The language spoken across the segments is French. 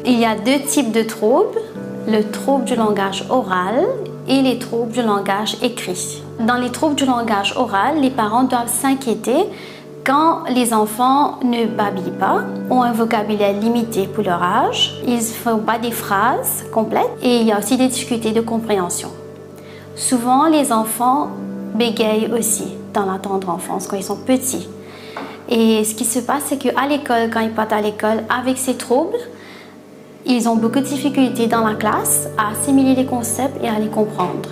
Il y a deux types de troubles, le trouble du langage oral et les troubles du langage écrit. Dans les troubles du langage oral, les parents doivent s'inquiéter quand les enfants ne babillent pas, ont un vocabulaire limité pour leur âge, ils ne font pas des phrases complètes et il y a aussi des difficultés de compréhension. Souvent, les enfants bégayent aussi dans la tendre enfance quand ils sont petits. Et ce qui se passe, c'est qu'à l'école, quand ils partent à l'école avec ces troubles, ils ont beaucoup de difficultés dans la classe à assimiler les concepts et à les comprendre.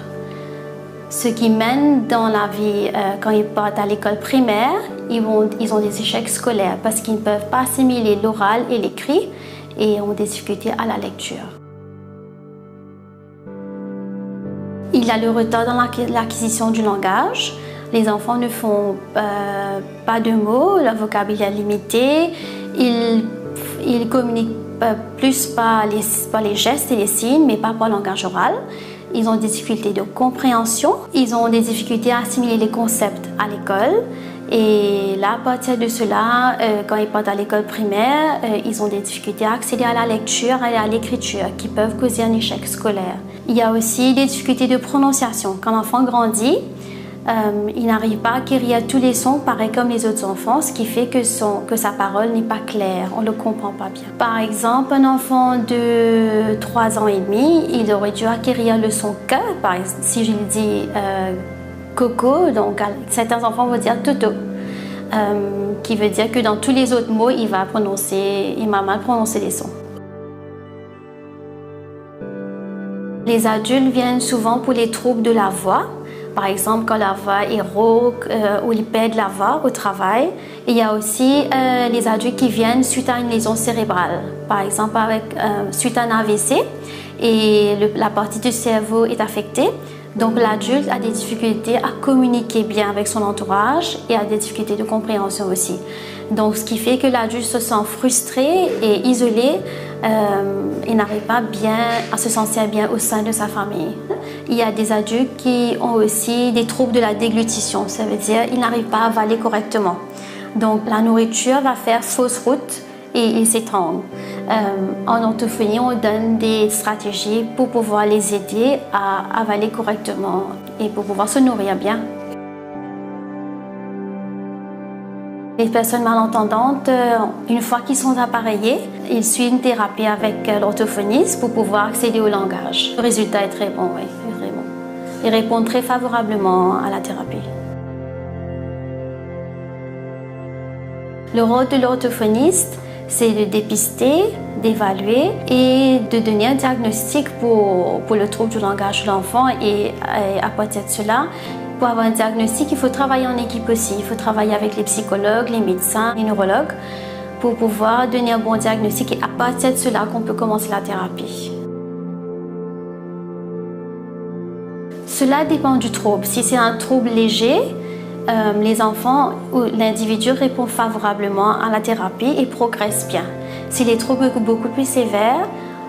Ce qui mène dans la vie, quand ils partent à l'école primaire, ils ont des échecs scolaires parce qu'ils ne peuvent pas assimiler l'oral et l'écrit et ont des difficultés à la lecture. Il y a le retard dans l'acquisition du langage. Les enfants ne font pas de mots, leur vocabulaire est limité. Ils communiquent plus par les gestes et les signes, mais pas par le langage oral. Ils ont des difficultés de compréhension. Ils ont des difficultés à assimiler les concepts à l'école. Et là, à partir de cela, quand ils partent à l'école primaire, ils ont des difficultés à accéder à la lecture et à l'écriture qui peuvent causer un échec scolaire. Il y a aussi des difficultés de prononciation. Quand l'enfant grandit, il n'arrive pas à acquérir tous les sons pareils comme les autres enfants, ce qui fait que sa parole n'est pas claire, on ne le comprend pas bien. Par exemple, un enfant de 3 ans et demi, il aurait dû acquérir le son que, par exemple, si je lui dis coco, donc certains enfants vont dire toto, qui veut dire que dans tous les autres mots, il va mal prononcer les sons. Les adultes viennent souvent pour les troubles de la voix. Par exemple, quand la voix est rauque ou ils perdent la voix au travail. Et il y a aussi les adultes qui viennent suite à une lésion cérébrale. Par exemple, suite à un AVC et la partie du cerveau est affectée. Donc l'adulte a des difficultés à communiquer bien avec son entourage et a des difficultés de compréhension aussi. Donc ce qui fait que l'adulte se sent frustré et isolé et n'arrive pas bien à se sentir bien au sein de sa famille. Il y a des adultes qui ont aussi des troubles de la déglutition, ça veut dire qu'ils n'arrivent pas à avaler correctement. Donc la nourriture va faire fausse route et ils s'étranglent. En orthophonie, on donne des stratégies pour pouvoir les aider à avaler correctement et pour pouvoir se nourrir bien. Les personnes malentendantes, une fois qu'ils sont appareillés, ils suivent une thérapie avec l'orthophoniste pour pouvoir accéder au langage. Le résultat est très bon, oui, vraiment. Ils répondent très favorablement à la thérapie. Le rôle de l'orthophoniste, c'est de dépister, d'évaluer et de donner un diagnostic pour le trouble du langage de l'enfant. Et à partir de cela, pour avoir un diagnostic, il faut travailler en équipe aussi. Il faut travailler avec les psychologues, les médecins, les neurologues pour pouvoir donner un bon diagnostic et à partir de cela qu'on peut commencer la thérapie. Cela dépend du trouble. Si c'est un trouble léger, les enfants ou l'individu répond favorablement à la thérapie et progresse bien. Si les troubles sont beaucoup plus sévères,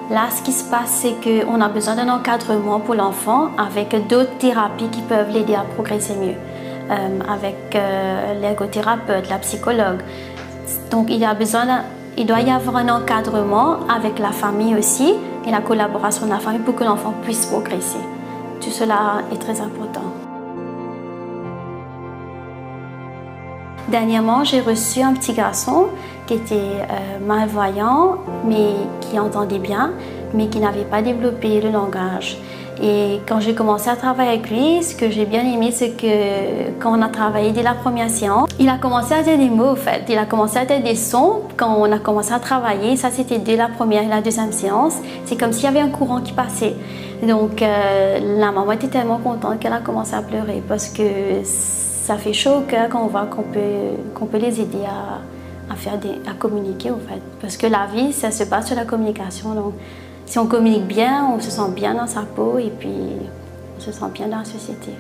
là, ce qui se passe, c'est qu'on a besoin d'un encadrement pour l'enfant avec d'autres thérapies qui peuvent l'aider à progresser mieux, avec l'ergothérapeute, la psychologue. Donc, il doit y avoir un encadrement avec la famille aussi et la collaboration de la famille pour que l'enfant puisse progresser. Tout cela est très important. Dernièrement, j'ai reçu un petit garçon qui était malvoyant, mais qui entendait bien, mais qui n'avait pas développé le langage. Et quand j'ai commencé à travailler avec lui, ce que j'ai bien aimé, c'est que quand on a travaillé dès la première séance, il a commencé à dire des mots, en fait. Il a commencé à dire des sons quand on a commencé à travailler. Ça, c'était dès la première et la deuxième séance. C'est comme s'il y avait un courant qui passait. Donc, la maman était tellement contente qu'elle a commencé à pleurer parce que ça fait chaud au cœur quand on voit qu'on peut les aider à communiquer, en fait. Parce que la vie, ça se passe sur la communication. Donc, si on communique bien, on se sent bien dans sa peau et puis on se sent bien dans la société.